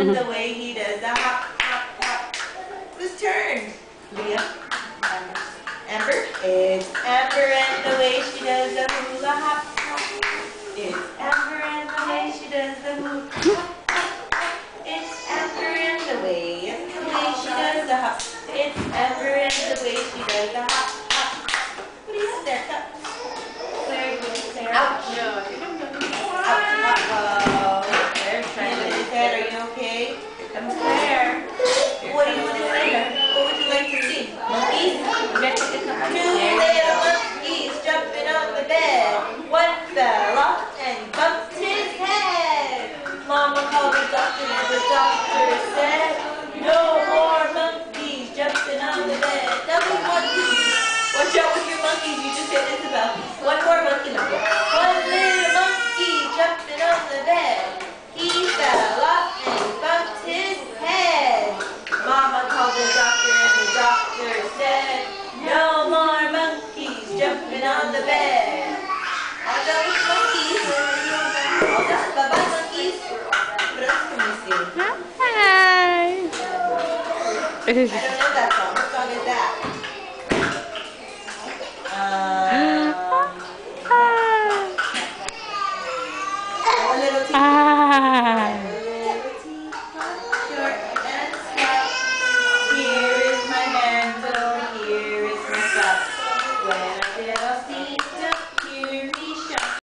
And the way he does the hop, hop, hop. Whose turn? Liam? Amber? It's Amber and the way she does the hula hop, hop. It's Amber and the way she does the hula hop, hop. It's Amber and the way she does the hop. It's Amber and the way she does the hop, hop. What do you have there, Cup? Claire, Claire. Ouch. No, Claire's trying to his head. Are you okay? I'm Claire. What do you want to say? What would you like to see? Monkeys? Two little monkeys jumping on the bed. One fell off and bumped his head. Mama called the doctor and the doctor said, no more monkeys jumping on the bed. Double monkeys. Watch out with your monkeys. You just hit Isabel. One more monkey left. One little monkey jumping on the bed. He fell off and bumped his head. Mama called the doctor and the doctor said, no more monkeys jumping on the bed. All done with monkeys. All done. Bye-bye, monkeys. What else can we see? Hi. I don't know that song. What song is that? A little